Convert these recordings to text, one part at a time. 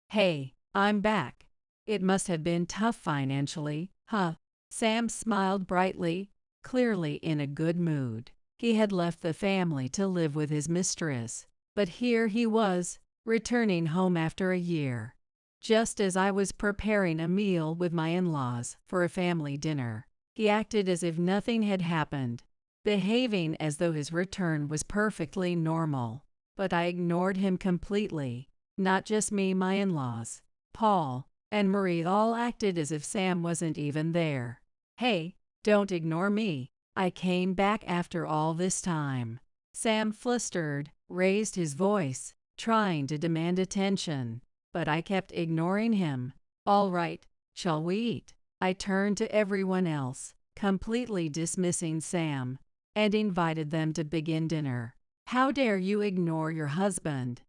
Hey, I'm back. It must have been tough financially, huh? Sam smiled brightly, clearly in a good mood. He had left the family to live with his mistress, but here he was, returning home after a year. Just as I was preparing a meal with my in-laws for a family dinner, he acted as if nothing had happened, behaving as though his return was perfectly normal. But I ignored him completely. Not just me, my in-laws, Paul, and Marie all acted as if Sam wasn't even there. Hey, don't ignore me. I came back after all this time. Sam flustered, raised his voice, trying to demand attention, but I kept ignoring him. All right, shall we eat? I turned to everyone else, completely dismissing Sam, and invited them to begin dinner. How dare you ignore your husband?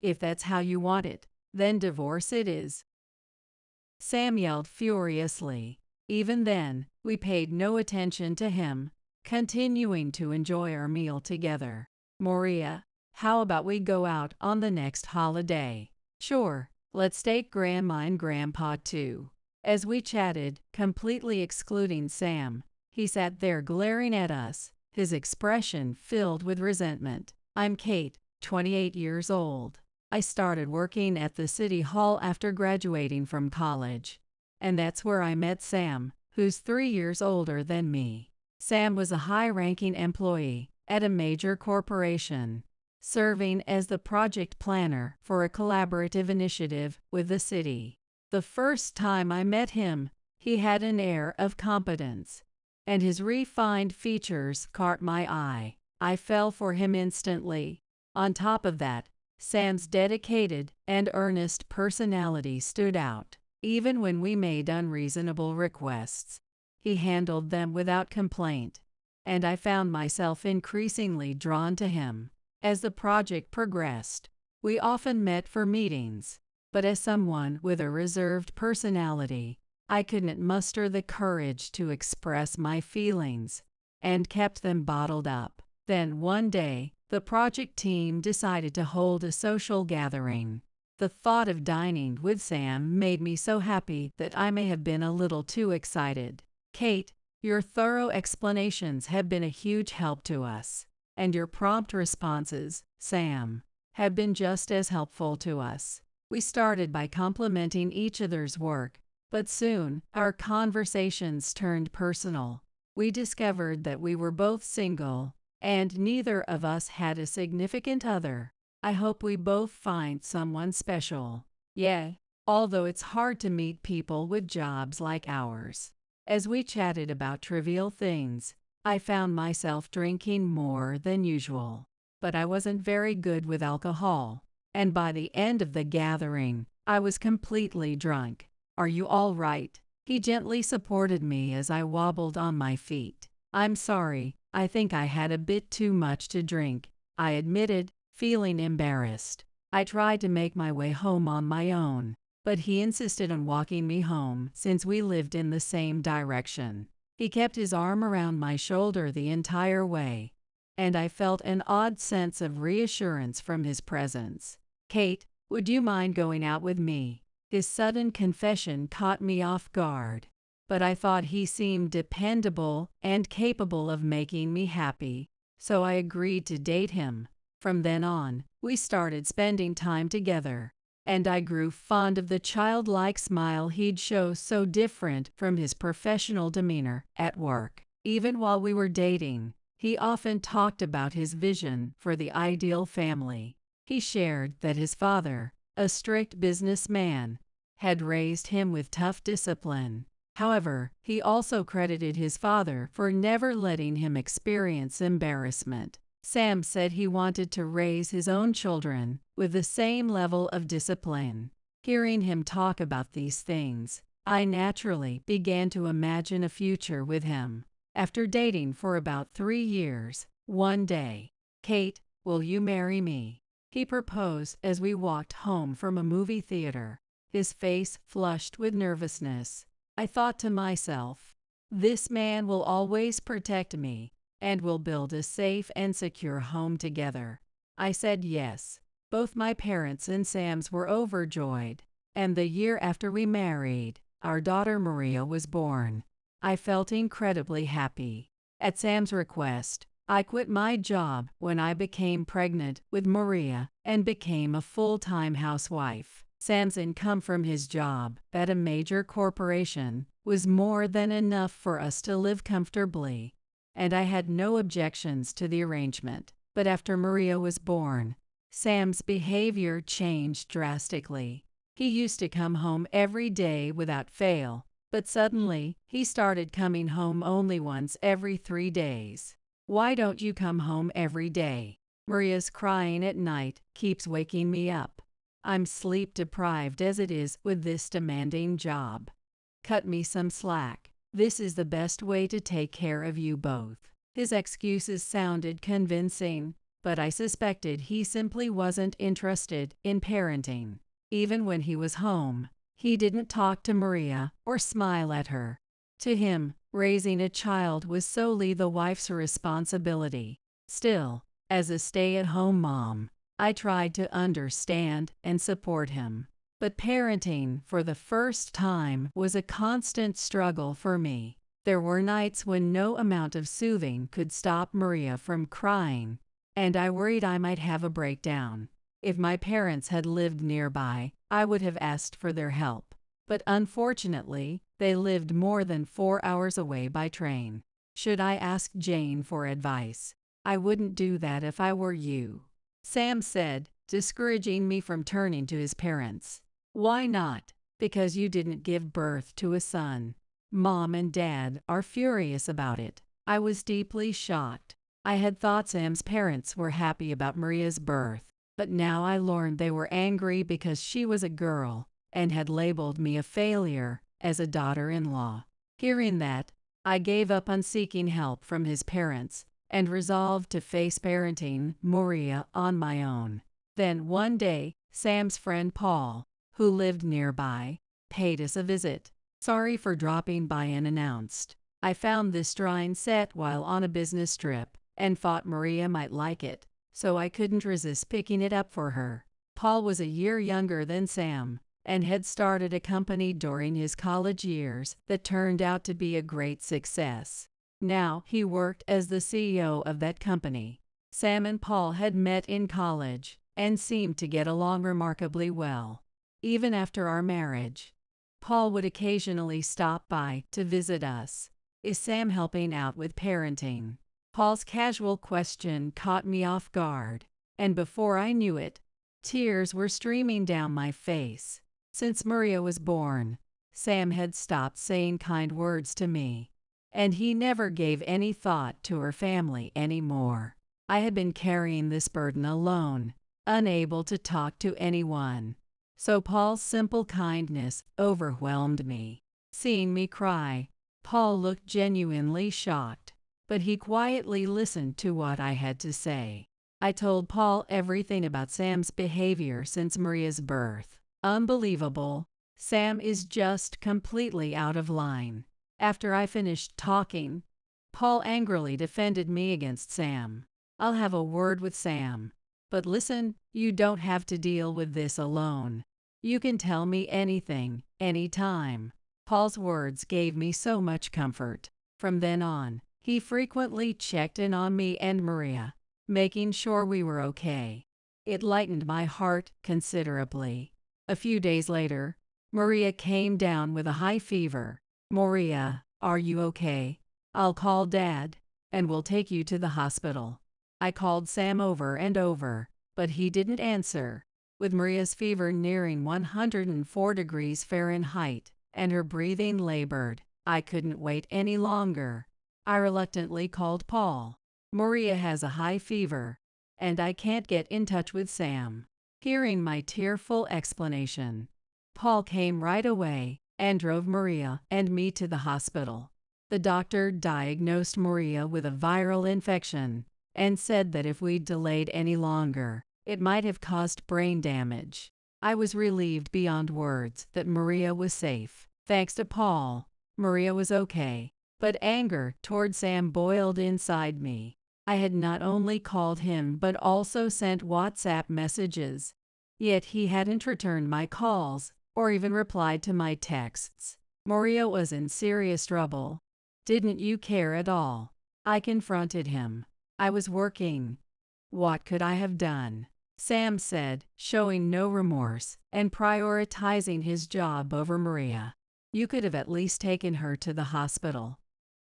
If that's how you want it, then divorce it is. Sam yelled furiously. Even then, we paid no attention to him, continuing to enjoy our meal together. Maria, how about we go out on the next holiday? Sure, let's take Grandma and Grandpa too. As we chatted, completely excluding Sam, he sat there glaring at us, his expression filled with resentment. I'm Kate, 28 years old. I started working at the city hall after graduating from college. And that's where I met Sam, who's 3 years older than me. Sam was a high-ranking employee at a major corporation, serving as the project planner for a collaborative initiative with the city. The first time I met him, he had an air of competence, and his refined features caught my eye. I fell for him instantly. On top of that, Sam's dedicated and earnest personality stood out. Even when we made unreasonable requests, he handled them without complaint, and I found myself increasingly drawn to him. As the project progressed, we often met for meetings, but as someone with a reserved personality, I couldn't muster the courage to express my feelings, and kept them bottled up. Then one day, the project team decided to hold a social gathering. The thought of dining with Sam made me so happy that I may have been a little too excited. Kate, your thorough explanations have been a huge help to us, and your prompt responses, Sam, have been just as helpful to us. We started by complimenting each other's work, but soon our conversations turned personal. We discovered that we were both single, and neither of us had a significant other. I hope we both find someone special. Yeah, although it's hard to meet people with jobs like ours. As we chatted about trivial things, I found myself drinking more than usual. But I wasn't very good with alcohol, and by the end of the gathering, I was completely drunk. Are you all right? He gently supported me as I wobbled on my feet. I'm sorry, I think I had a bit too much to drink, I admitted, feeling embarrassed. I tried to make my way home on my own, but he insisted on walking me home since we lived in the same direction. He kept his arm around my shoulder the entire way, and I felt an odd sense of reassurance from his presence. Kate, would you mind going out with me? His sudden confession caught me off guard, but I thought he seemed dependable and capable of making me happy, so I agreed to date him. From then on, we started spending time together, and I grew fond of the childlike smile he'd show, so different from his professional demeanor at work. Even while we were dating, he often talked about his vision for the ideal family. He shared that his father, a strict businessman, had raised him with tough discipline. However, he also credited his father for never letting him experience embarrassment. Sam said he wanted to raise his own children with the same level of discipline. Hearing him talk about these things, I naturally began to imagine a future with him. After dating for about 3 years, one day, Kate, will you marry me? He proposed as we walked home from a movie theater, his face flushed with nervousness. I thought to myself, this man will always protect me, and we'll build a safe and secure home together. I said yes. Both my parents and Sam's were overjoyed. And the year after we married, our daughter Maria was born. I felt incredibly happy. At Sam's request, I quit my job when I became pregnant with Maria and became a full-time housewife. Sam's income from his job at a major corporation was more than enough for us to live comfortably, and I had no objections to the arrangement. But after Maria was born, Sam's behavior changed drastically. He used to come home every day without fail, but suddenly he started coming home only once every 3 days. "Why don't you come home every day? Maria's crying at night keeps waking me up. I'm sleep deprived as it is with this demanding job. Cut me some slack. This is the best way to take care of you both." His excuses sounded convincing, but I suspected he simply wasn't interested in parenting. Even when he was home, he didn't talk to Maria or smile at her. To him, raising a child was solely the wife's responsibility. Still, as a stay-at-home mom, I tried to understand and support him. But parenting for the first time was a constant struggle for me. There were nights when no amount of soothing could stop Maria from crying, and I worried I might have a breakdown. If my parents had lived nearby, I would have asked for their help. But unfortunately, they lived more than 4 hours away by train. Should I ask Jane for advice? "I wouldn't do that if I were you," Sam said, discouraging me from turning to his parents. "Why not?" "Because you didn't give birth to a son. Mom and Dad are furious about it." I was deeply shocked. I had thought Sam's parents were happy about Maria's birth, but now I learned they were angry because she was a girl and had labeled me a failure as a daughter-in-law. Hearing that, I gave up on seeking help from his parents and resolved to face parenting Maria on my own. Then one day, Sam's friend Paul, who lived nearby, paid us a visit. "Sorry for dropping by unannounced. I found this drawing set while on a business trip and thought Maria might like it, so I couldn't resist picking it up for her." Paul was a year younger than Sam and had started a company during his college years that turned out to be a great success. Now he worked as the CEO of that company. Sam and Paul had met in college and seemed to get along remarkably well. Even after our marriage, Paul would occasionally stop by to visit us. "Is Sam helping out with parenting?" Paul's casual question caught me off guard, and before I knew it, tears were streaming down my face. Since Maria was born, Sam had stopped saying kind words to me, and he never gave any thought to her family anymore. I had been carrying this burden alone, unable to talk to anyone. So Paul's simple kindness overwhelmed me. Seeing me cry, Paul looked genuinely shocked, but he quietly listened to what I had to say. I told Paul everything about Sam's behavior since Maria's birth. "Unbelievable. Sam is just completely out of line." After I finished talking, Paul angrily defended me against Sam. "I'll have a word with Sam. But listen, you don't have to deal with this alone. You can tell me anything, anytime." Paul's words gave me so much comfort. From then on, he frequently checked in on me and Maria, making sure we were okay. It lightened my heart considerably. A few days later, Maria came down with a high fever. "Maria, are you okay? I'll call Dad, and we'll take you to the hospital." I called Sam over and over, but he didn't answer. With Maria's fever nearing 104 degrees Fahrenheit and her breathing labored, I couldn't wait any longer. I reluctantly called Paul. "Maria has a high fever, and I can't get in touch with Sam." Hearing my tearful explanation, Paul came right away and drove Maria and me to the hospital. The doctor diagnosed Maria with a viral infection and said that if we delayed any longer, it might have caused brain damage. I was relieved beyond words that Maria was safe. Thanks to Paul, Maria was okay, but anger toward Sam boiled inside me. I had not only called him but also sent WhatsApp messages, yet he hadn't returned my calls or even replied to my texts. Maria was in serious trouble. Didn't you care at all? I confronted him. I was working. What could I have done? Sam said, showing no remorse and prioritizing his job over Maria. You could have at least taken her to the hospital.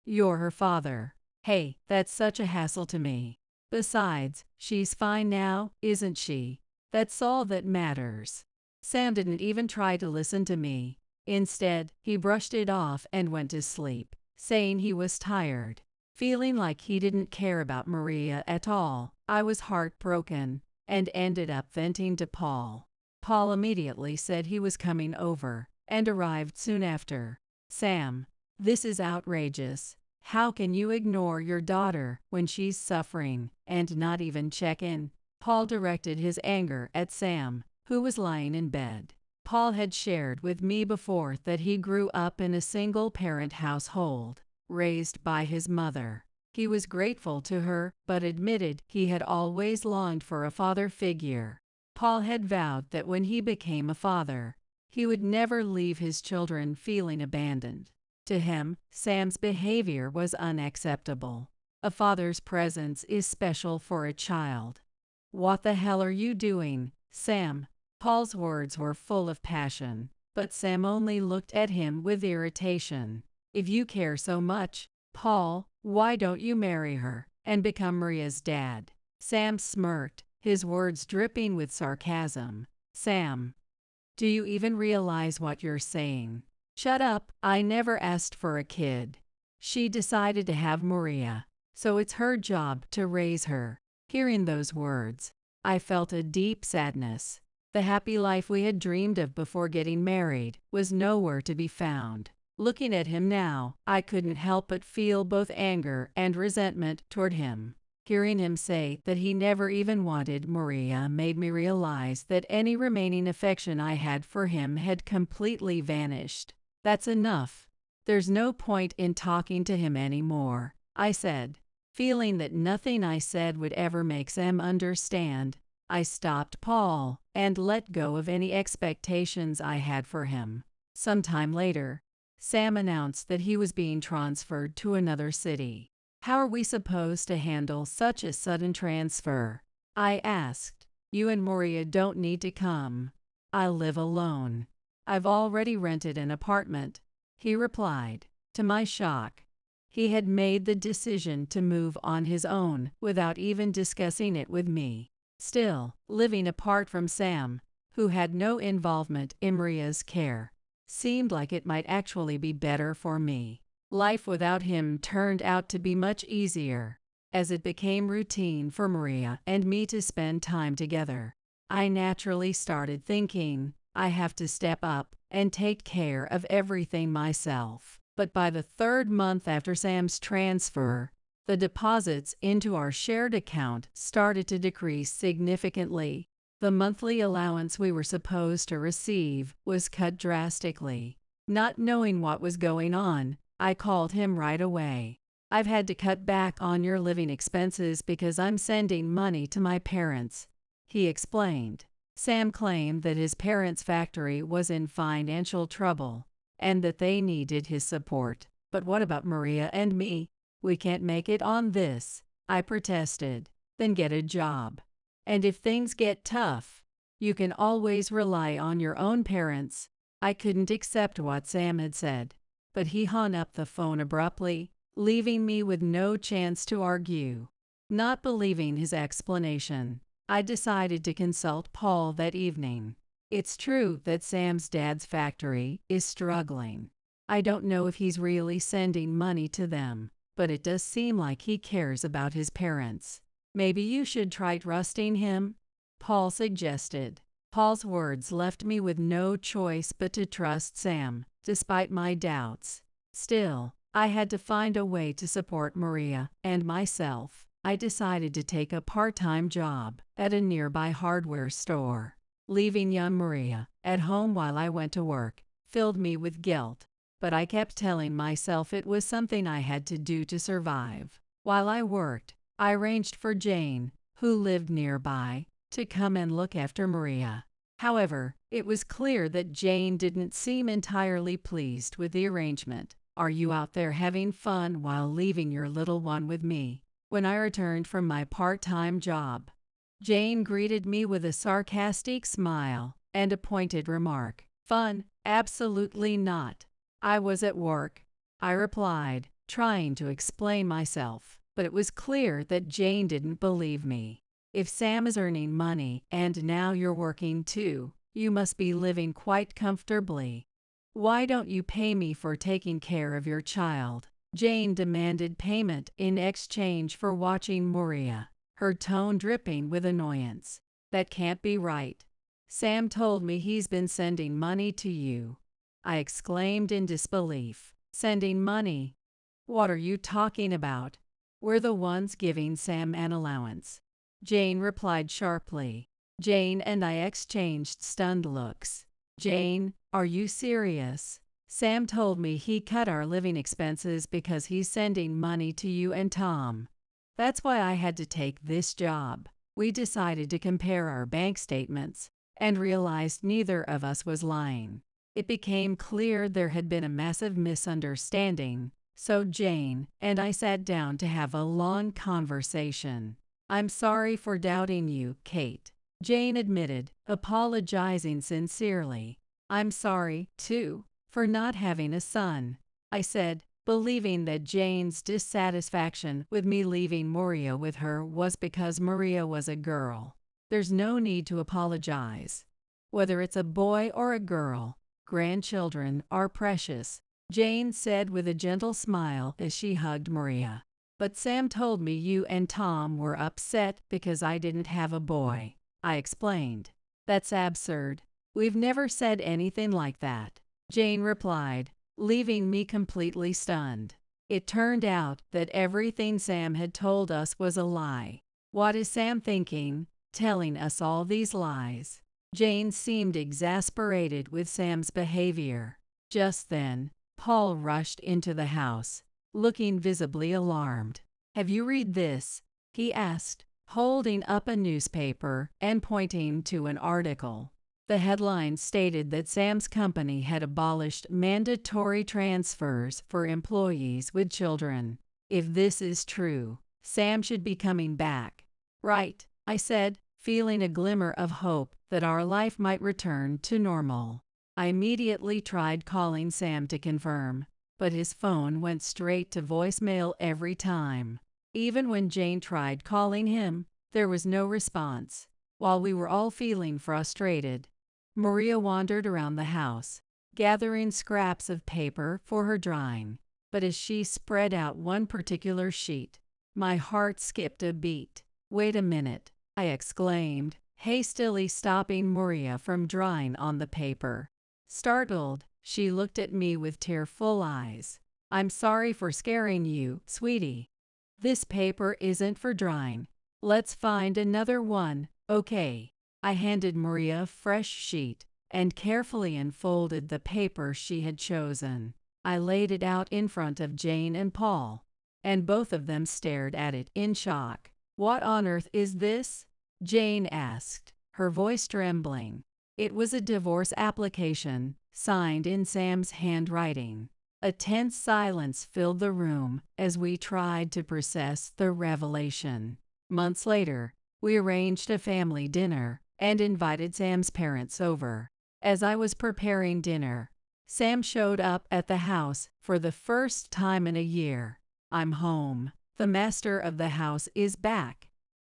You're her father. Hey, that's such a hassle to me. Besides, she's fine now, isn't she? That's all that matters. Sam didn't even try to listen to me. Instead, he brushed it off and went to sleep, saying he was tired. Feeling like he didn't care about Maria at all, I was heartbroken and ended up venting to Paul. Paul immediately said he was coming over and arrived soon after. Sam, this is outrageous. How can you ignore your daughter when she's suffering and not even check in? Paul directed his anger at Sam, who was lying in bed. Paul had shared with me before that he grew up in a single-parent household, raised by his mother. He was grateful to her, but admitted he had always longed for a father figure. Paul had vowed that when he became a father, he would never leave his children feeling abandoned. To him, Sam's behavior was unacceptable. A father's presence is special for a child. What the hell are you doing, Sam? Paul's words were full of passion, but Sam only looked at him with irritation. If you care so much, Paul, why don't you marry her and become Maria's dad? Sam smirked, his words dripping with sarcasm. Sam, do you even realize what you're saying? Shut up, I never asked for a kid. She decided to have Maria, so it's her job to raise her. Hearing those words, I felt a deep sadness. The happy life we had dreamed of before getting married was nowhere to be found. Looking at him now, I couldn't help but feel both anger and resentment toward him. Hearing him say that he never even wanted Maria made me realize that any remaining affection I had for him had completely vanished. That's enough. There's no point in talking to him anymore, I said. Feeling that nothing I said would ever make Sam understand, I stopped Paul and let go of any expectations I had for him. Sometime later, Sam announced that he was being transferred to another city. How are we supposed to handle such a sudden transfer? I asked. You and Maria don't need to come. I live alone. I've already rented an apartment, he replied. To my shock, he had made the decision to move on his own without even discussing it with me. Still, living apart from Sam, who had no involvement in Maria's care, seemed like it might actually be better for me. Life without him turned out to be much easier, as it became routine for Maria and me to spend time together. I naturally started thinking, I have to step up and take care of everything myself. But by the third month after Sam's transfer, the deposits into our shared account started to decrease significantly. The monthly allowance we were supposed to receive was cut drastically. Not knowing what was going on, I called him right away. I've had to cut back on your living expenses because I'm sending money to my parents, he explained. Sam claimed that his parents' factory was in financial trouble and that they needed his support. But what about Maria and me? We can't make it on this, I protested. Then get a job. And if things get tough, you can always rely on your own parents. I couldn't accept what Sam had said, but he hung up the phone abruptly, leaving me with no chance to argue. Not believing his explanation, I decided to consult Paul that evening. It's true that Sam's dad's factory is struggling. I don't know if he's really sending money to them, but it does seem like he cares about his parents. Maybe you should try trusting him, Paul suggested. Paul's words left me with no choice but to trust Sam, despite my doubts. Still, I had to find a way to support Maria and myself. I decided to take a part-time job at a nearby hardware store. Leaving young Maria at home while I went to work filled me with guilt, but I kept telling myself it was something I had to do to survive. While I worked, I arranged for Jane, who lived nearby, to come and look after Maria. However, it was clear that Jane didn't seem entirely pleased with the arrangement. "Are you out there having fun while leaving your little one with me?" When I returned from my part-time job, Jane greeted me with a sarcastic smile and a pointed remark. "Fun? Absolutely not. I was at work," I replied, trying to explain myself. But it was clear that Jane didn't believe me. "If Sam is earning money and now you're working too, you must be living quite comfortably. Why don't you pay me for taking care of your child?" Jane demanded payment in exchange for watching Moria, her tone dripping with annoyance. "That can't be right. Sam told me he's been sending money to you," I exclaimed in disbelief. "Sending money? What are you talking about? We're the ones giving Sam an allowance," Jane replied sharply. Jane and I exchanged stunned looks. "Jane, are you serious? Sam told me he cut our living expenses because he's sending money to you and Tom. That's why I had to take this job." We decided to compare our bank statements and realized neither of us was lying. It became clear there had been a massive misunderstanding, so Jane and I sat down to have a long conversation. "I'm sorry for doubting you, Kate," Jane admitted, apologizing sincerely. "I'm sorry, too, for not having a son," I said, believing that Jane's dissatisfaction with me leaving Moria with her was because Maria was a girl. "There's no need to apologize. Whether it's a boy or a girl, grandchildren are precious," Jane said with a gentle smile as she hugged Maria. "But Sam told me you and Tom were upset because I didn't have a boy," I explained. "That's absurd. We've never said anything like that," Jane replied, leaving me completely stunned. It turned out that everything Sam had told us was a lie. What is Sam thinking, telling us all these lies? Jane seemed exasperated with Sam's behavior. Just then, Paul rushed into the house, looking visibly alarmed. "Have you read this?" he asked, holding up a newspaper and pointing to an article. The headline stated that Sam's company had abolished mandatory transfers for employees with children. "If this is true, Sam should be coming back." "Right," I said, feeling a glimmer of hope that our life might return to normal. I immediately tried calling Sam to confirm, but his phone went straight to voicemail every time. Even when Jane tried calling him, there was no response. While we were all feeling frustrated, Maria wandered around the house, gathering scraps of paper for her drawing. But as she spread out one particular sheet, my heart skipped a beat. "Wait a minute," I exclaimed, hastily stopping Maria from drawing on the paper. Startled, she looked at me with tearful eyes. "I'm sorry for scaring you, sweetie. This paper isn't for drawing. Let's find another one, okay?" I handed Maria a fresh sheet and carefully unfolded the paper she had chosen. I laid it out in front of Jane and Paul, and both of them stared at it in shock. "What on earth is this?" Jane asked, her voice trembling. It was a divorce application, signed in Sam's handwriting. A tense silence filled the room as we tried to process the revelation. Months later, we arranged a family dinner and invited Sam's parents over. As I was preparing dinner, Sam showed up at the house for the first time in a year. "I'm home. The master of the house is back.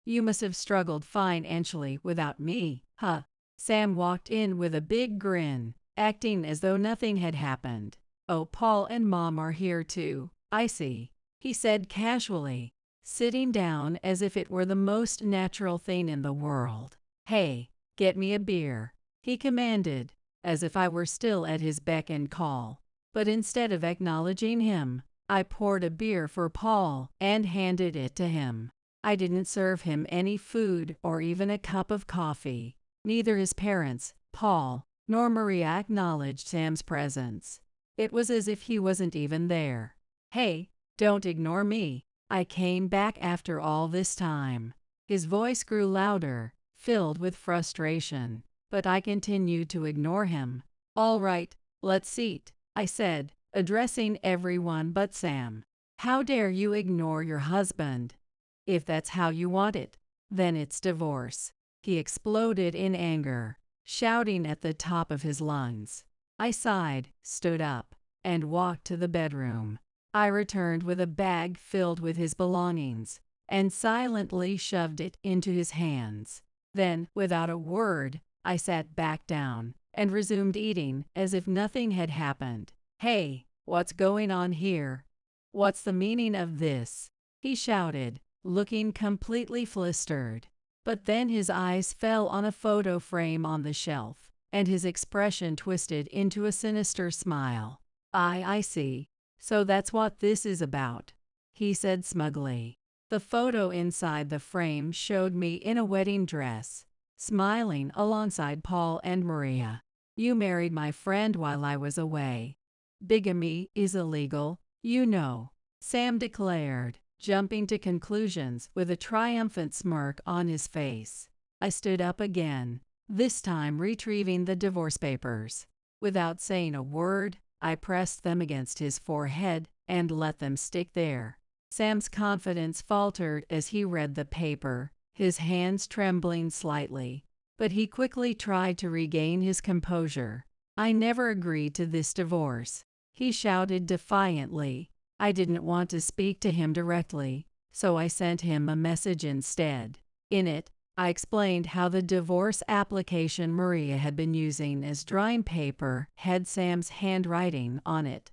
You must have struggled financially without me, huh?" Sam walked in with a big grin, acting as though nothing had happened. "Oh, Paul and Mom are here too, I see," he said casually, sitting down as if it were the most natural thing in the world. "Hey, get me a beer," he commanded, as if I were still at his beck and call. But instead of acknowledging him, I poured a beer for Paul and handed it to him. I didn't serve him any food or even a cup of coffee. Neither his parents, Paul, nor Maria acknowledged Sam's presence. It was as if he wasn't even there. "Hey, don't ignore me. I came back after all this time." His voice grew louder, filled with frustration. but I continued to ignore him. "All right, let's eat," I said, addressing everyone but Sam. "How dare you ignore your husband? If that's how you want it, then it's divorce." He exploded in anger, shouting at the top of his lungs. I sighed, stood up, and walked to the bedroom. I returned with a bag filled with his belongings and silently shoved it into his hands. Then, without a word, I sat back down and resumed eating as if nothing had happened. "Hey, what's going on here? What's the meaning of this?" he shouted, looking completely flustered. But then his eyes fell on a photo frame on the shelf, and his expression twisted into a sinister smile. I see. So that's what this is about," he said smugly. The photo inside the frame showed me in a wedding dress, smiling alongside Paul and Maria. "You married my friend while I was away. Bigamy is illegal, you know," Sam declared, jumping to conclusions with a triumphant smirk on his face. I stood up again, this time retrieving the divorce papers. Without saying a word, I pressed them against his forehead and let them stick there. Sam's confidence faltered as he read the paper, his hands trembling slightly, but he quickly tried to regain his composure. "I never agreed to this divorce," he shouted defiantly. I didn't want to speak to him directly, so I sent him a message instead. In it, I explained how the divorce application Maria had been using as drawing paper had Sam's handwriting on it.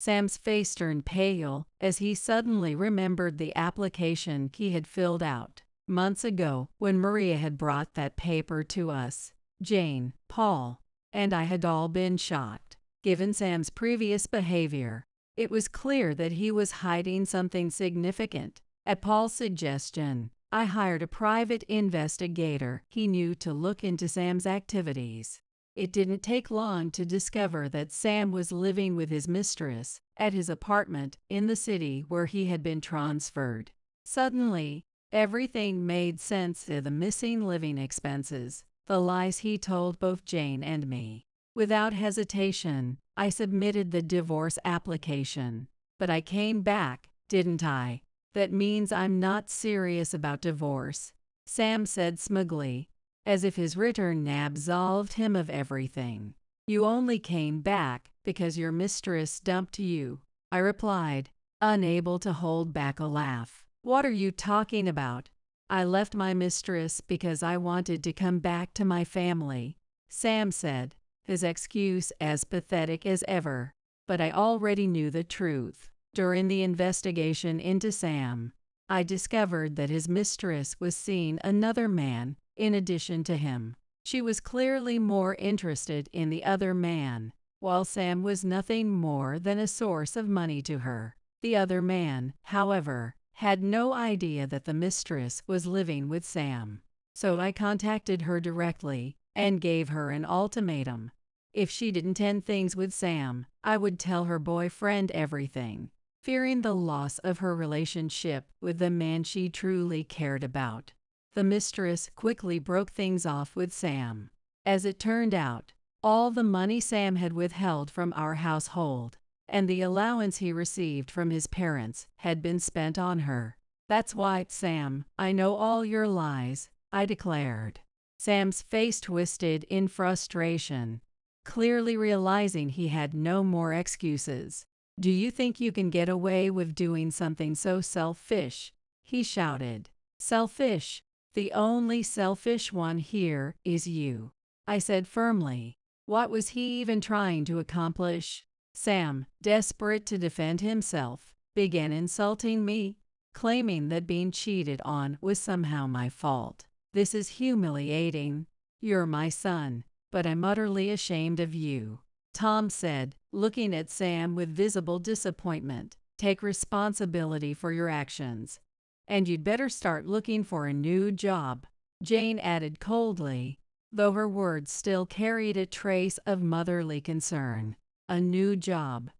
Sam's face turned pale as he suddenly remembered the application he had filled out months ago when Maria had brought that paper to us. Jane, Paul, and I had all been shocked. Given Sam's previous behavior, it was clear that he was hiding something significant. At Paul's suggestion, I hired a private investigator he knew to look into Sam's activities. It didn't take long to discover that Sam was living with his mistress at his apartment in the city where he had been transferred. Suddenly, everything made sense: the missing living expenses, the lies he told both Jane and me. Without hesitation, I submitted the divorce application. "But I came back, didn't I? That means I'm not serious about divorce," Sam said smugly, as if his return absolved him of everything. "You only came back because your mistress dumped you," I replied, unable to hold back a laugh. "What are you talking about? I left my mistress because I wanted to come back to my family," Sam said, his excuse as pathetic as ever. But I already knew the truth. During the investigation into Sam, I discovered that his mistress was seeing another man in addition to him. She was clearly more interested in the other man, while Sam was nothing more than a source of money to her. The other man, however, had no idea that the mistress was living with Sam. So I contacted her directly and gave her an ultimatum. If she didn't end things with Sam, I would tell her boyfriend everything. Fearing the loss of her relationship with the man she truly cared about, the mistress quickly broke things off with Sam. As it turned out, all the money Sam had withheld from our household and the allowance he received from his parents had been spent on her. "That's why, Sam, I know all your lies," I declared. Sam's face twisted in frustration, clearly realizing he had no more excuses. "Do you think you can get away with doing something so selfish?" he shouted. "Selfish? The only selfish one here is you," I said firmly. What was he even trying to accomplish? Sam, desperate to defend himself, began insulting me, claiming that being cheated on was somehow my fault. "This is humiliating. You're my son, but I'm utterly ashamed of you," Tom said, looking at Sam with visible disappointment. "Take responsibility for your actions. And you'd better start looking for a new job," Jane added coldly, though her words still carried a trace of motherly concern. "A new job?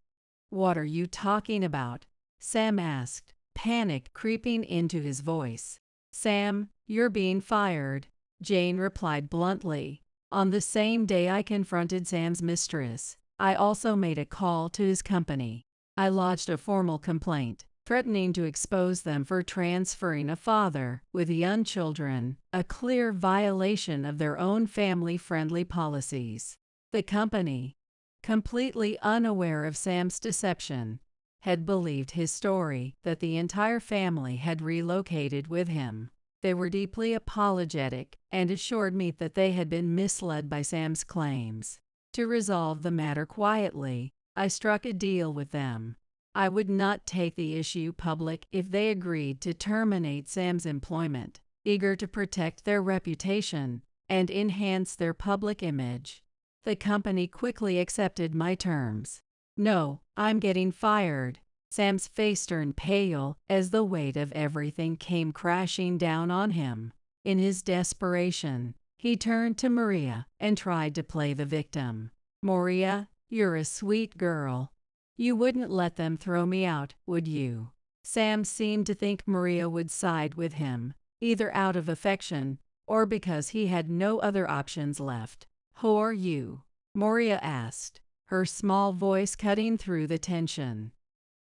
What are you talking about?" Sam asked, panic creeping into his voice. "Sam, you're being fired," Jane replied bluntly. On the same day I confronted Sam's mistress, I also made a call to his company. I lodged a formal complaint, threatening to expose them for transferring a father with young children, a clear violation of their own family-friendly policies. The company, completely unaware of Sam's deception, had believed his story that the entire family had relocated with him. They were deeply apologetic and assured me that they had been misled by Sam's claims. To resolve the matter quietly, I struck a deal with them. I would not take the issue public if they agreed to terminate Sam's employment, eager to protect their reputation and enhance their public image. The company quickly accepted my terms. "No, I'm getting fired." Sam's face turned pale as the weight of everything came crashing down on him. In his desperation, he turned to Maria and tried to play the victim. "Maria, you're a sweet girl. You wouldn't let them throw me out, would you?" Sam seemed to think Maria would side with him, either out of affection or because he had no other options left. "Who are you?" Maria asked, her small voice cutting through the tension.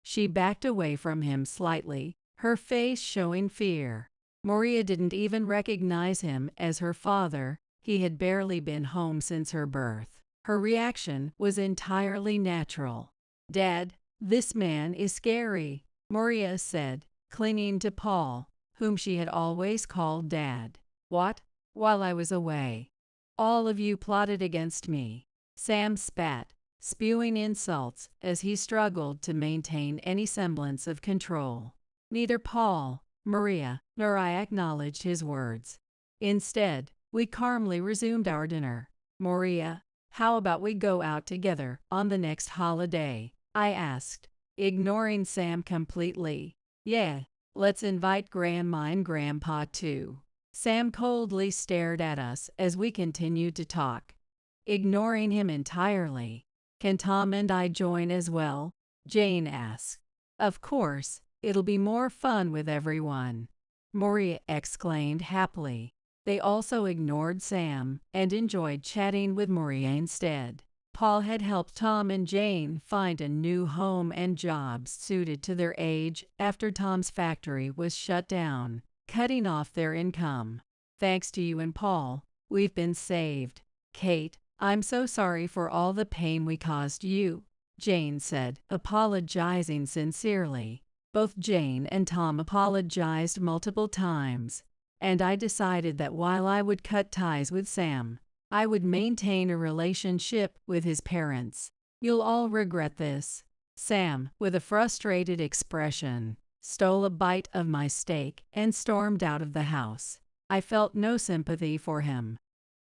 She backed away from him slightly, her face showing fear. Maria didn't even recognize him as her father. He had barely been home since her birth. Her reaction was entirely natural. "Dad, this man is scary," Maria said, clinging to Paul, whom she had always called Dad. "What? While I was away? All of you plotted against me." Sam spat, spewing insults as he struggled to maintain any semblance of control. Neither Paul, Maria, nor I acknowledged his words. Instead, we calmly resumed our dinner. "Maria, how about we go out together on the next holiday?" I asked, ignoring Sam completely. "Yeah, let's invite Grandma and Grandpa too." Sam coldly stared at us as we continued to talk, ignoring him entirely. "Can Tom and I join as well?" Jane asked. "Of course, it'll be more fun with everyone," Maria exclaimed happily. They also ignored Sam and enjoyed chatting with Maria instead. Paul had helped Tom and Jane find a new home and jobs suited to their age after Tom's factory was shut down, cutting off their income. "Thanks to you and Paul, we've been saved. Kate, I'm so sorry for all the pain we caused you," Jane said, apologizing sincerely. Both Jane and Tom apologized multiple times, and I decided that while I would cut ties with Sam, I would maintain a relationship with his parents. "You'll all regret this." Sam, with a frustrated expression, stole a bite of my steak and stormed out of the house. I felt no sympathy for him.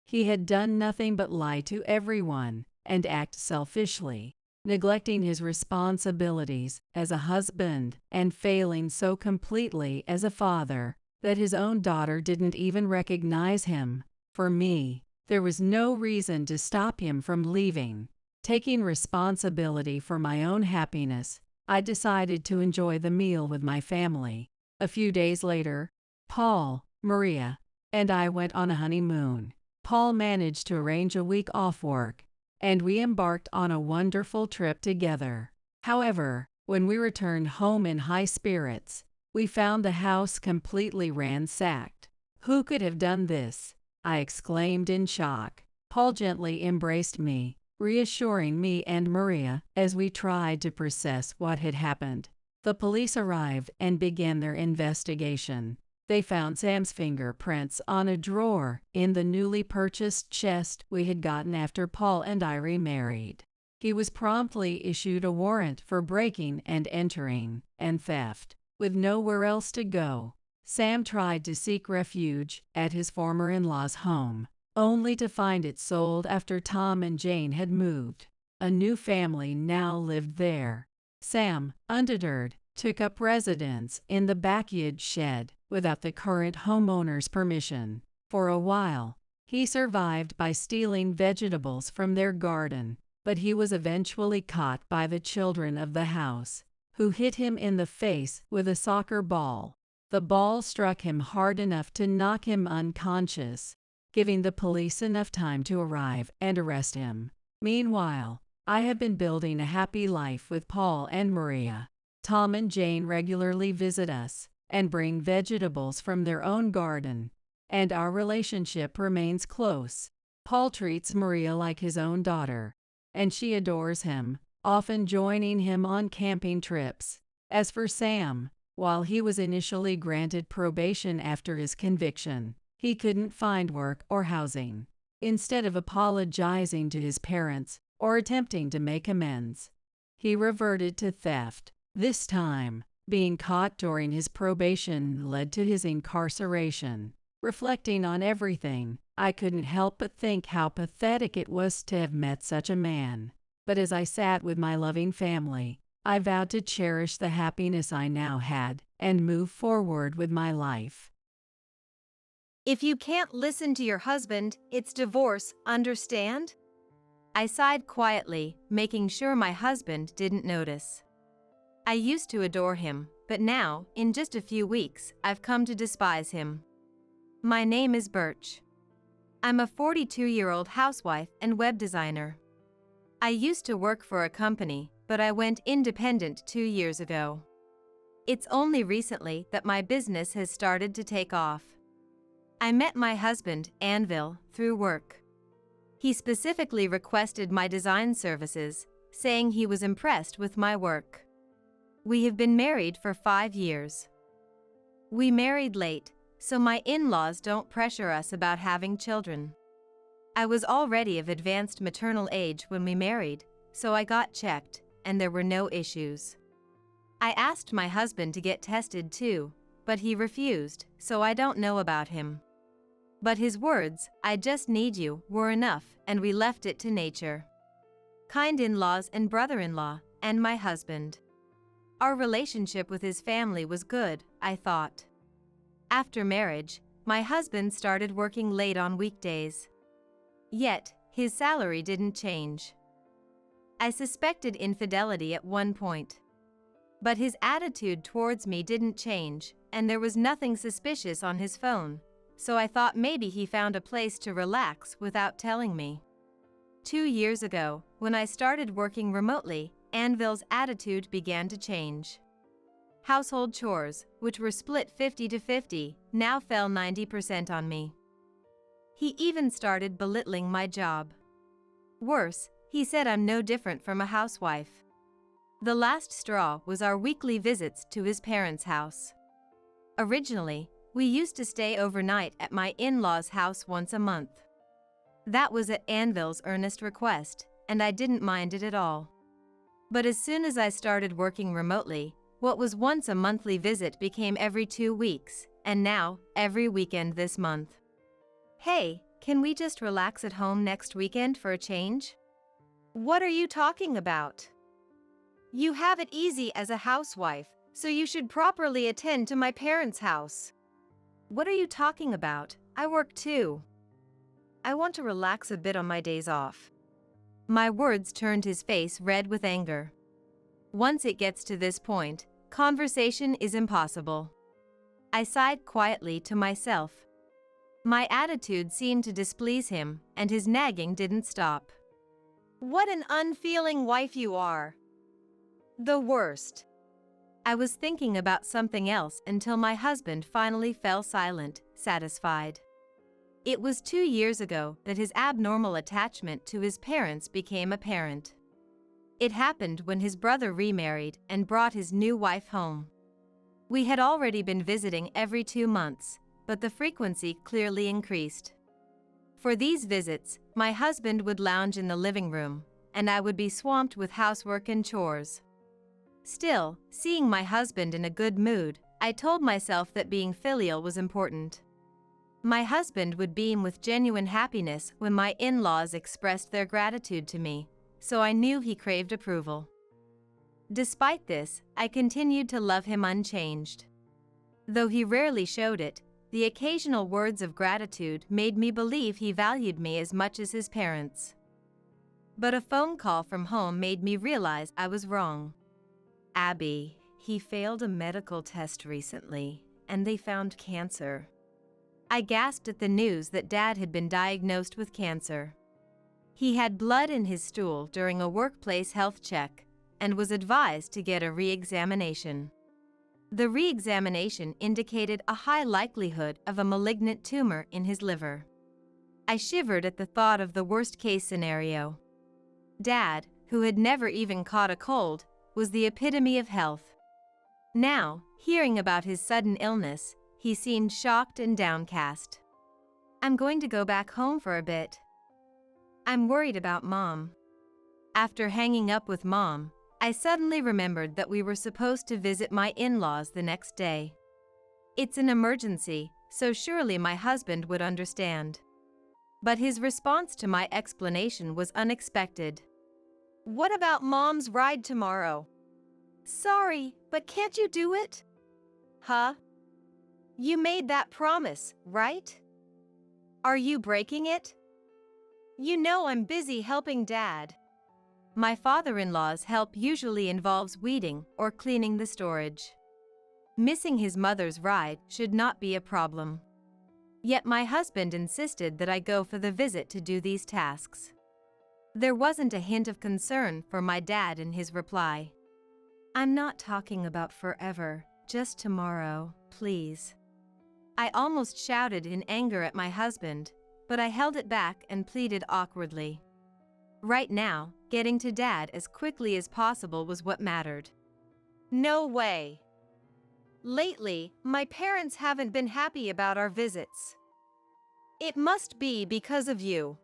He had done nothing but lie to everyone and act selfishly, neglecting his responsibilities as a husband and failing so completely as a father that his own daughter didn't even recognize him. For me, there was no reason to stop him from leaving. Taking responsibility for my own happiness, I decided to enjoy the meal with my family. A few days later, Paul, Maria, and I went on a honeymoon. Paul managed to arrange a week off work, and we embarked on a wonderful trip together. However, when we returned home in high spirits, we found the house completely ransacked. "Who could have done this?" I exclaimed in shock. Paul gently embraced me, reassuring me and Maria as we tried to process what had happened. The police arrived and began their investigation. They found Sam's fingerprints on a drawer in the newly purchased chest we had gotten after Paul and I remarried. He was promptly issued a warrant for breaking and entering and theft. With nowhere else to go, Sam tried to seek refuge at his former in-laws' home, only to find it sold after Tom and Jane had moved. A new family now lived there. Sam, undeterred, took up residence in the backyard shed without the current homeowner's permission. For a while, he survived by stealing vegetables from their garden, but he was eventually caught by the children of the house, who hit him in the face with a soccer ball. The ball struck him hard enough to knock him unconscious. giving the police enough time to arrive and arrest him. Meanwhile, I have been building a happy life with Paul and Maria. Tom and Jane regularly visit us and bring vegetables from their own garden, and our relationship remains close. Paul treats Maria like his own daughter, and she adores him, often joining him on camping trips. As for Sam, while he was initially granted probation after his conviction, he couldn't find work or housing. Instead of apologizing to his parents or attempting to make amends, he reverted to theft. This time, being caught during his probation led to his incarceration. Reflecting on everything, I couldn't help but think how pathetic it was to have met such a man. But as I sat with my loving family, I vowed to cherish the happiness I now had and move forward with my life. If you can't listen to your husband, it's divorce, understand? I sighed quietly, making sure my husband didn't notice. I used to adore him, but now, in just a few weeks, I've come to despise him. My name is Birch. I'm a 42-year-old housewife and web designer. I used to work for a company, but I went independent 2 years ago. It's only recently that my business has started to take off. I met my husband, Anvil, through work. He specifically requested my design services, saying he was impressed with my work. We have been married for 5 years. We married late, so my in-laws don't pressure us about having children. I was already of advanced maternal age when we married, so I got checked, and there were no issues. I asked my husband to get tested too, but he refused, so I don't know about him. But his words, "I just need you," were enough, and we left it to nature. Kind in-laws and brother-in-law, and my husband. Our relationship with his family was good, I thought. After marriage, my husband started working late on weekdays. Yet, his salary didn't change. I suspected infidelity at one point. But his attitude towards me didn't change, and there was nothing suspicious on his phone, so I thought maybe he found a place to relax without telling me. 2 years ago, when I started working remotely, Anvil's attitude began to change. Household chores, which were split 50-50, now fell 90% on me. He even started belittling my job. Worse, he said I'm no different from a housewife. The last straw was our weekly visits to his parents' house. Originally, we used to stay overnight at my in-laws' house once a month. That was at Anvil's earnest request, and I didn't mind it at all. But as soon as I started working remotely, what was once a monthly visit became every 2 weeks, and now, every weekend this month. Hey, can we just relax at home next weekend for a change? What are you talking about? You have it easy as a housewife, so you should properly attend to my parents' house. What are you talking about? I work too. I want to relax a bit on my days off. My words turned his face red with anger. Once it gets to this point, conversation is impossible. I sighed quietly to myself. My attitude seemed to displease him, and his nagging didn't stop. What an unfeeling wife you are. The worst. I was thinking about something else until my husband finally fell silent, satisfied. It was 2 years ago that his abnormal attachment to his parents became apparent. It happened when his brother remarried and brought his new wife home. We had already been visiting every 2 months, but the frequency clearly increased. For these visits, my husband would lounge in the living room, and I would be swamped with housework and chores. Still, seeing my husband in a good mood, I told myself that being filial was important. My husband would beam with genuine happiness when my in-laws expressed their gratitude to me, so I knew he craved approval. Despite this, I continued to love him unchanged. Though he rarely showed it, the occasional words of gratitude made me believe he valued me as much as his parents. But a phone call from home made me realize I was wrong. Abby, he failed a medical test recently, and they found cancer. I gasped at the news that Dad had been diagnosed with cancer. He had blood in his stool during a workplace health check and was advised to get a re-examination. The re-examination indicated a high likelihood of a malignant tumor in his liver. I shivered at the thought of the worst-case scenario. Dad, who had never even caught a cold, was the epitome of health. Now, hearing about his sudden illness, he seemed shocked and downcast. I'm going to go back home for a bit. I'm worried about Mom. After hanging up with Mom, I suddenly remembered that we were supposed to visit my in-laws the next day. It's an emergency, so surely my husband would understand. But his response to my explanation was unexpected. What about Mom's ride tomorrow? Sorry, but can't you do it? Huh? You made that promise, right? Are you breaking it? You know I'm busy helping Dad. My father-in-law's help usually involves weeding or cleaning the storage. Missing his mother's ride should not be a problem. Yet my husband insisted that I go for the visit to do these tasks. There wasn't a hint of concern for my dad in his reply. I'm not talking about forever, just tomorrow, please. I almost shouted in anger at my husband, but I held it back and pleaded awkwardly. Right now, getting to Dad as quickly as possible was what mattered. No way. Lately, my parents haven't been happy about our visits. It must be because of you.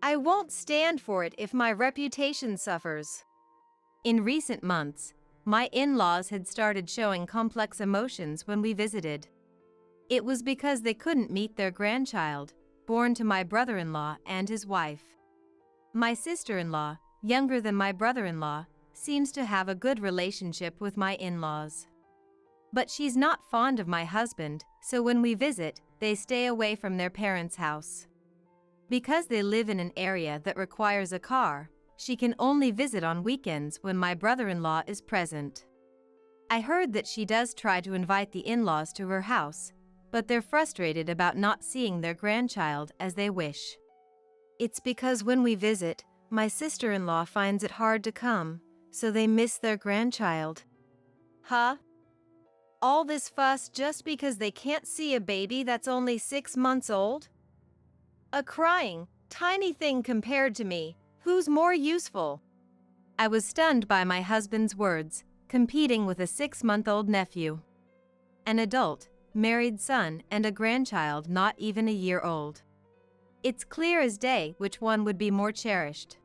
I won't stand for it if my reputation suffers. In recent months, my in-laws had started showing complex emotions when we visited. It was because they couldn't meet their grandchild, born to my brother-in-law and his wife. My sister-in-law, younger than my brother-in-law, seems to have a good relationship with my in-laws. But she's not fond of my husband, so when we visit, they stay away from their parents' house. Because they live in an area that requires a car, she can only visit on weekends when my brother-in-law is present. I heard that she does try to invite the in-laws to her house, but they're frustrated about not seeing their grandchild as they wish. It's because when we visit, my sister-in-law finds it hard to come, so they miss their grandchild. Huh? All this fuss just because they can't see a baby that's only 6 months old? A crying, tiny thing compared to me, who's more useful? I was stunned by my husband's words, competing with a 6-month-old nephew. An adult, married son and a grandchild not even a year old. It's clear as day which one would be more cherished.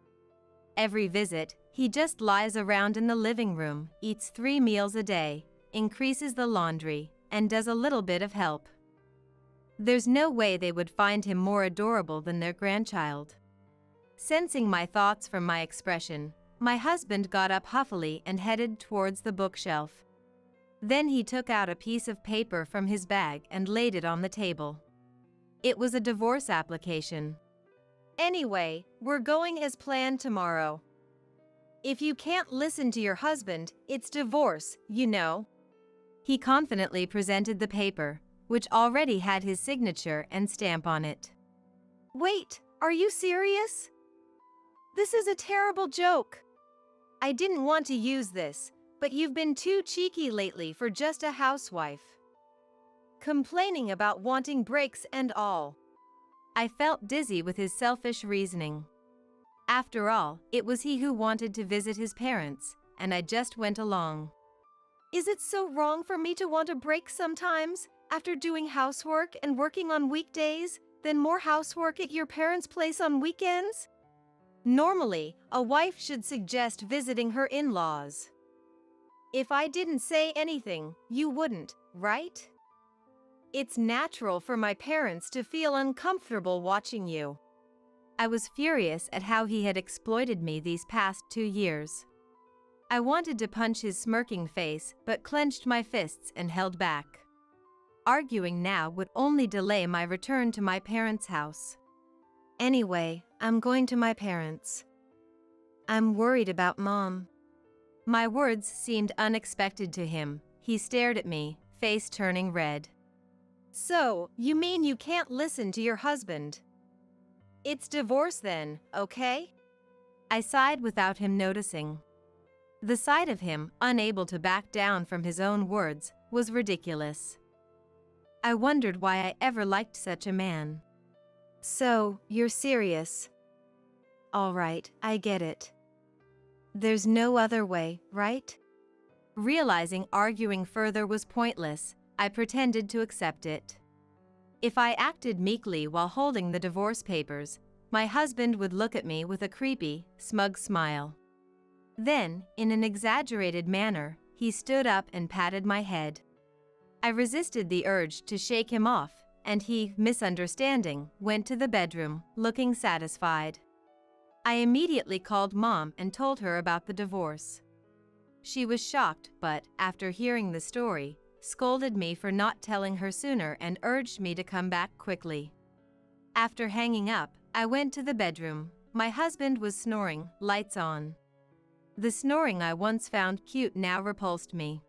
Every visit, he just lies around in the living room, eats 3 meals a day, increases the laundry, and does a little bit of help. There's no way they would find him more adorable than their grandchild. Sensing my thoughts from my expression, my husband got up huffily and headed towards the bookshelf. Then he took out a piece of paper from his bag and laid it on the table. It was a divorce application. Anyway, we're going as planned tomorrow. If you can't listen to your husband, it's divorce, you know. He confidently presented the paper, which already had his signature and stamp on it. Wait, are you serious? This is a terrible joke. I didn't want to use this, but you've been too cheeky lately for just a housewife. Complaining about wanting breaks and all. I felt dizzy with his selfish reasoning. After all, it was he who wanted to visit his parents, and I just went along. Is it so wrong for me to want a break sometimes, after doing housework and working on weekdays, then more housework at your parents' place on weekends? Normally, a wife should suggest visiting her in-laws. If I didn't say anything, you wouldn't, right? It's natural for my parents to feel uncomfortable watching you. I was furious at how he had exploited me these past 2 years. I wanted to punch his smirking face, but clenched my fists and held back. Arguing now would only delay my return to my parents' house. Anyway, I'm going to my parents. I'm worried about Mom. My words seemed unexpected to him. He stared at me, face turning red. So, you mean you can't listen to your husband? It's divorce then, okay? I sighed without him noticing. The sight of him, unable to back down from his own words, was ridiculous. I wondered why I ever liked such a man. So, you're serious? All right, I get it. There's no other way, right? Realizing arguing further was pointless, I pretended to accept it. If I acted meekly while holding the divorce papers, my husband would look at me with a creepy, smug smile. Then, in an exaggerated manner, he stood up and patted my head. I resisted the urge to shake him off, and he, misunderstanding, went to the bedroom, looking satisfied. I immediately called Mom and told her about the divorce. She was shocked, but, after hearing the story, scolded me for not telling her sooner and urged me to come back quickly. After hanging up, I went to the bedroom. My husband was snoring, lights on. The snoring I once found cute now repulsed me.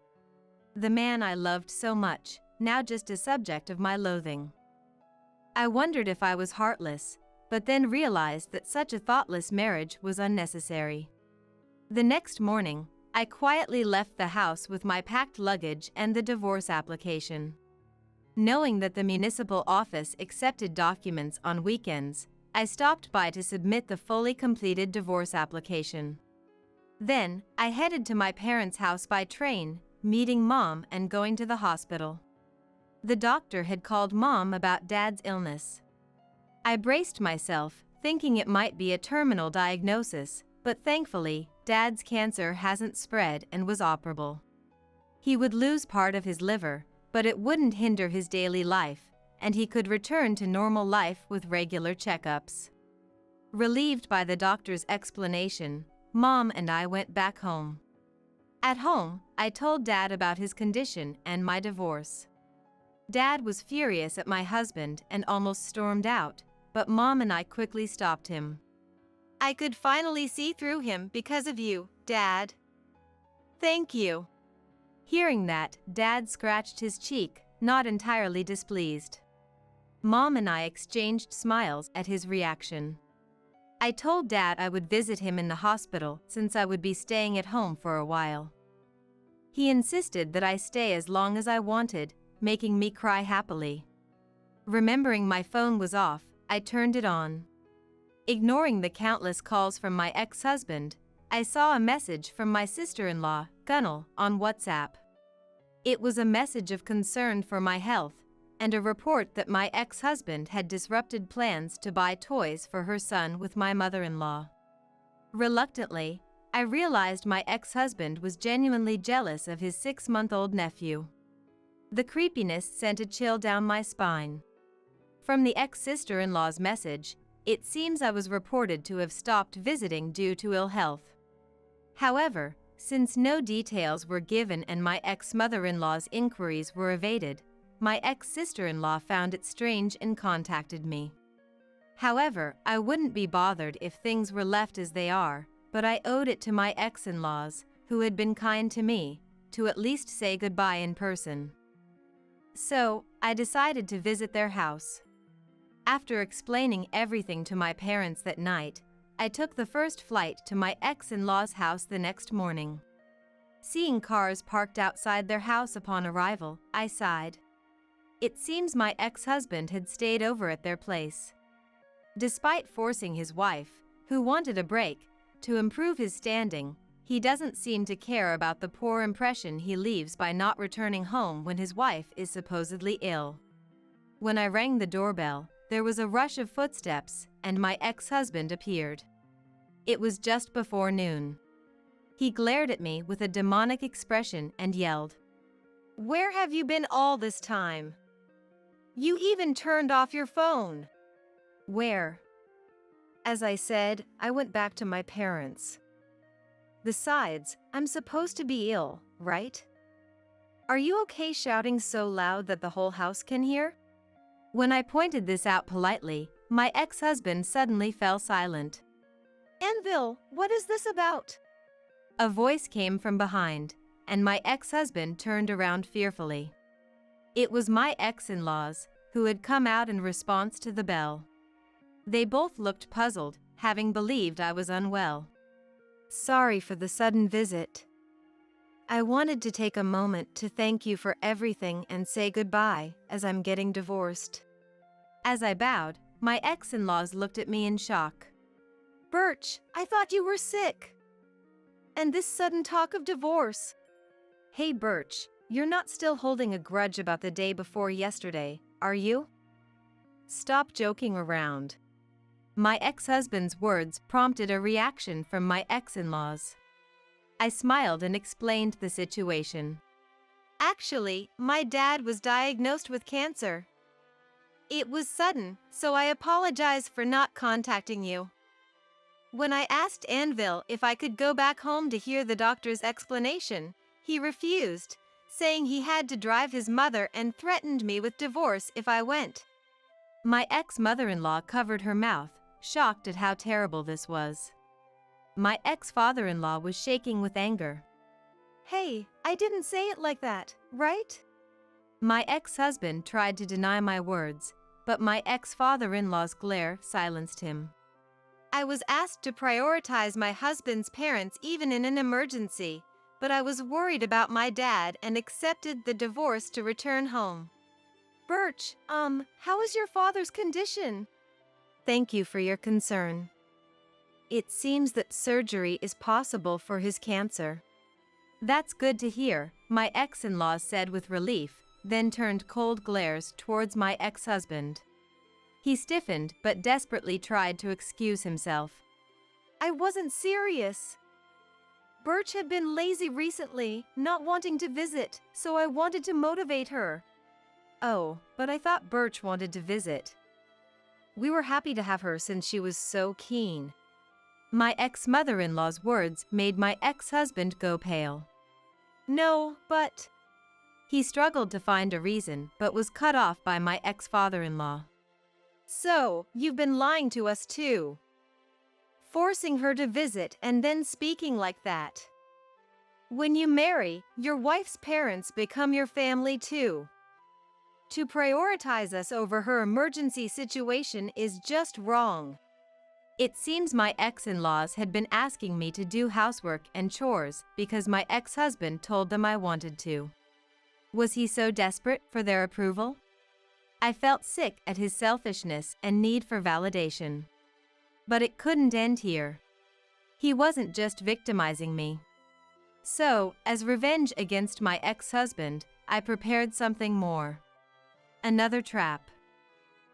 The man I loved so much, now just a subject of my loathing. I wondered if I was heartless, but then realized that such a thoughtless marriage was unnecessary. The next morning, I quietly left the house with my packed luggage and the divorce application. Knowing that the municipal office accepted documents on weekends, I stopped by to submit the fully completed divorce application. Then, I headed to my parents' house by train, meeting Mom and going to the hospital. The doctor had called Mom about Dad's illness. I braced myself, thinking it might be a terminal diagnosis, but thankfully, Dad's cancer hasn't spread and was operable. He would lose part of his liver, but it wouldn't hinder his daily life, and he could return to normal life with regular checkups. Relieved by the doctor's explanation, Mom and I went back home. At home, I told Dad about his condition and my divorce. Dad was furious at my husband and almost stormed out, but Mom and I quickly stopped him. I could finally see through him because of you, Dad. Thank you. Hearing that, Dad scratched his cheek, not entirely displeased. Mom and I exchanged smiles at his reaction. I told Dad I would visit him in the hospital since I would be staying at home for a while. He insisted that I stay as long as I wanted, making me cry happily. Remembering my phone was off, I turned it on. Ignoring the countless calls from my ex-husband, I saw a message from my sister-in-law, Gunnel, on WhatsApp. It was a message of concern for my health, and a report that my ex-husband had disrupted plans to buy toys for her son with my mother-in-law. Reluctantly, I realized my ex-husband was genuinely jealous of his 6-month-old nephew. The creepiness sent a chill down my spine. From the ex-sister-in-law's message, it seems I was reported to have stopped visiting due to ill health. However, since no details were given and my ex-mother-in-law's inquiries were evaded, my ex-sister-in-law found it strange and contacted me. However, I wouldn't be bothered if things were left as they are, but I owed it to my ex-in-laws, who had been kind to me, to at least say goodbye in person. So, I decided to visit their house. After explaining everything to my parents that night, I took the first flight to my ex-in-law's house the next morning. Seeing cars parked outside their house upon arrival, I sighed. It seems my ex-husband had stayed over at their place. Despite forcing his wife, who wanted a break, to improve his standing, he doesn't seem to care about the poor impression he leaves by not returning home when his wife is supposedly ill. When I rang the doorbell, there was a rush of footsteps, and my ex-husband appeared. It was just before noon. He glared at me with a demonic expression and yelled, "Where have you been all this time? You even turned off your phone." "Where?" As I said, I went back to my parents. Besides, I'm supposed to be ill, right? Are you okay shouting so loud that the whole house can hear? When I pointed this out politely, my ex-husband suddenly fell silent. "Anvil, what is this about?" A voice came from behind, and my ex-husband turned around fearfully. It was my ex-in-laws, who had come out in response to the bell. They both looked puzzled, having believed I was unwell. Sorry for the sudden visit. I wanted to take a moment to thank you for everything and say goodbye, as I'm getting divorced. As I bowed, my ex-in-laws looked at me in shock. Birch, I thought you were sick. And this sudden talk of divorce. Hey Birch, you're not still holding a grudge about the day before yesterday, are you? Stop joking around. My ex-husband's words prompted a reaction from my ex-in-laws. I smiled and explained the situation. Actually, my dad was diagnosed with cancer. It was sudden, so I apologize for not contacting you. When I asked Anvil if I could go back home to hear the doctor's explanation, he refused, saying he had to drive his mother and threatened me with divorce if I went. My ex-mother-in-law covered her mouth, shocked at how terrible this was. My ex-father-in-law was shaking with anger. Hey, I didn't say it like that, right? My ex-husband tried to deny my words, but my ex-father-in-law's glare silenced him. I was asked to prioritize my husband's parents even in an emergency, but I was worried about my dad and accepted the divorce to return home. Birch, how is your father's condition? Thank you for your concern. It seems that surgery is possible for his cancer. That's good to hear, my ex-in-law said with relief, then turned cold glares towards my ex-husband. He stiffened but desperately tried to excuse himself. I wasn't serious. Birch had been lazy recently, not wanting to visit, so I wanted to motivate her. Oh, but I thought Birch wanted to visit. We were happy to have her since she was so keen. My ex-mother-in-law's words made my ex-husband go pale. No, but... He struggled to find a reason, but was cut off by my ex-father-in-law. So, you've been lying to us too. Forcing her to visit and then speaking like that. When you marry, your wife's parents become your family too. To prioritize us over her emergency situation is just wrong. It seems my ex-in-laws had been asking me to do housework and chores because my ex-husband told them I wanted to. Was he so desperate for their approval? I felt sick at his selfishness and need for validation. But it couldn't end here. He wasn't just victimizing me. So, as revenge against my ex-husband, I prepared something more. Another trap.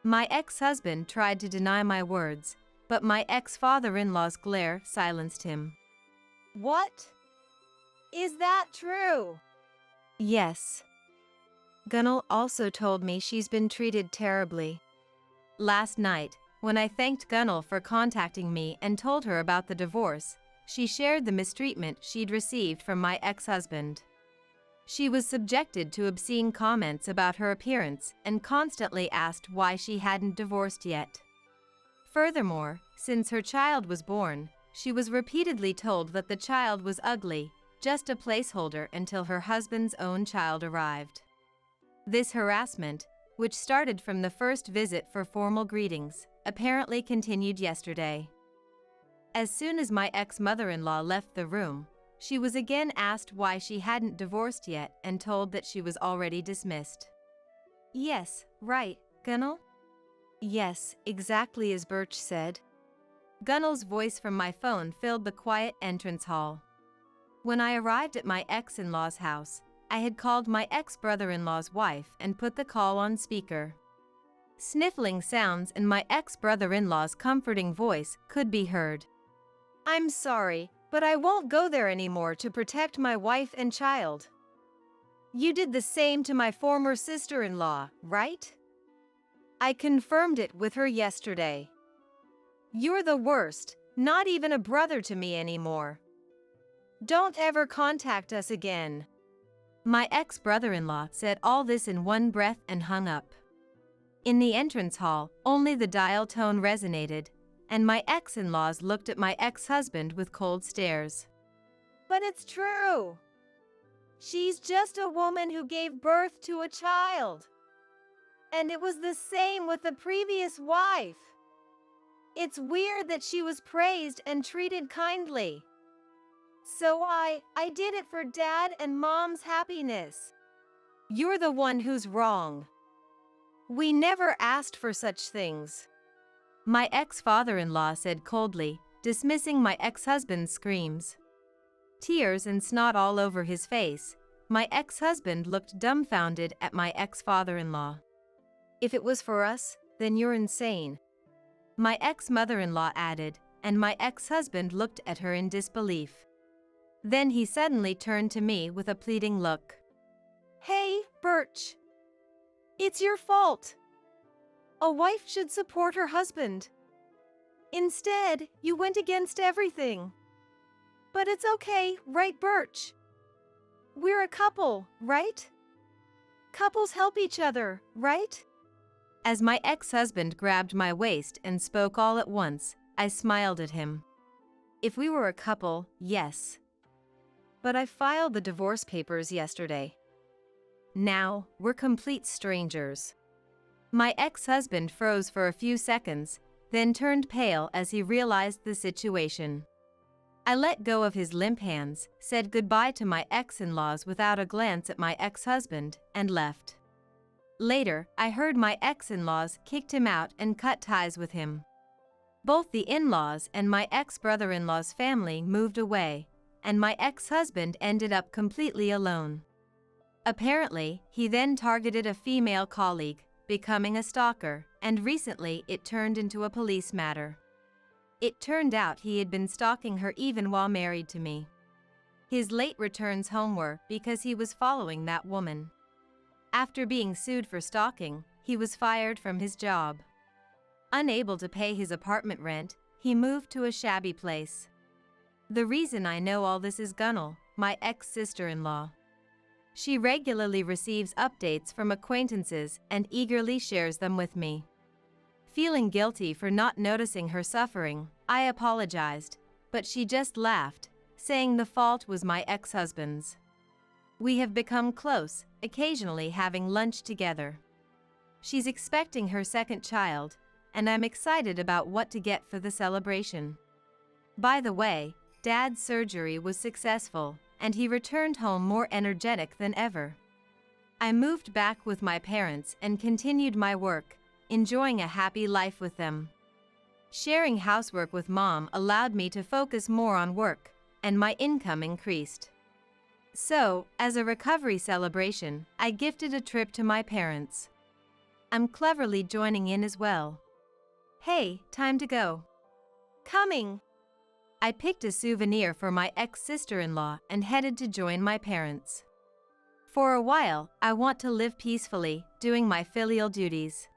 My ex-husband tried to deny my words, but my ex-father-in-law's glare silenced him. What? Is that true? Yes. Gunnel also told me she's been treated terribly. Last night, when I thanked Gunnel for contacting me and told her about the divorce, she shared the mistreatment she'd received from my ex-husband. She was subjected to obscene comments about her appearance and constantly asked why she hadn't divorced yet. Furthermore, since her child was born, she was repeatedly told that the child was ugly, just a placeholder until her husband's own child arrived. This harassment, which started from the first visit for formal greetings, apparently continued yesterday. As soon as my ex-mother-in-law left the room, she was again asked why she hadn't divorced yet and told that she was already dismissed. Yes, right, Gunnel? Yes, exactly as Birch said. Gunnel's voice from my phone filled the quiet entrance hall. When I arrived at my ex-in-law's house, I had called my ex-brother-in-law's wife and put the call on speaker. Sniffling sounds in my ex-brother-in-law's comforting voice could be heard. I'm sorry, but I won't go there anymore to protect my wife and child. You did the same to my former sister-in-law, right? I confirmed it with her yesterday. You're the worst, not even a brother to me anymore. Don't ever contact us again. My ex-brother-in-law said all this in one breath and hung up. In the entrance hall, only the dial tone resonated, and my ex-in-laws looked at my ex-husband with cold stares. But it's true. She's just a woman who gave birth to a child. And it was the same with the previous wife. It's weird that she was praised and treated kindly. So I did it for Dad and Mom's happiness. You're the one who's wrong. We never asked for such things. My ex-father-in-law said coldly, dismissing my ex-husband's screams. Tears and snot all over his face, my ex-husband looked dumbfounded at my ex-father-in-law. If it was for us, then you're insane. My ex-mother-in-law added, and my ex-husband looked at her in disbelief. Then he suddenly turned to me with a pleading look. Hey, Birch. It's your fault. A wife should support her husband. Instead, you went against everything. But it's okay, right, Birch? We're a couple, right? Couples help each other, right? As my ex-husband grabbed my waist and spoke all at once, I smiled at him. If we were a couple, yes. But I filed the divorce papers yesterday. Now, we're complete strangers. My ex-husband froze for a few seconds, then turned pale as he realized the situation. I let go of his limp hands, said goodbye to my ex-in-laws without a glance at my ex-husband, and left. Later, I heard my ex-in-laws kicked him out and cut ties with him. Both the in-laws and my ex-brother-in-law's family moved away, and my ex-husband ended up completely alone. Apparently, he then targeted a female colleague, becoming a stalker, and recently it turned into a police matter. It turned out he had been stalking her even while married to me. His late returns home were because he was following that woman. After being sued for stalking, he was fired from his job. Unable to pay his apartment rent, he moved to a shabby place. The reason I know all this is Gunnel, my ex-sister-in-law. She regularly receives updates from acquaintances and eagerly shares them with me. Feeling guilty for not noticing her suffering, I apologized, but she just laughed, saying the fault was my ex-husband's. We have become close, occasionally having lunch together. She's expecting her second child, and I'm excited about what to get for the celebration. By the way, Dad's surgery was successful, and he returned home more energetic than ever. I moved back with my parents and continued my work, enjoying a happy life with them. Sharing housework with Mom allowed me to focus more on work, and my income increased. So, as a recovery celebration, I gifted a trip to my parents. I'm cleverly joining in as well. Hey, time to go. Coming. I picked a souvenir for my ex-sister-in-law and headed to join my parents. For a while, I want to live peacefully, doing my filial duties.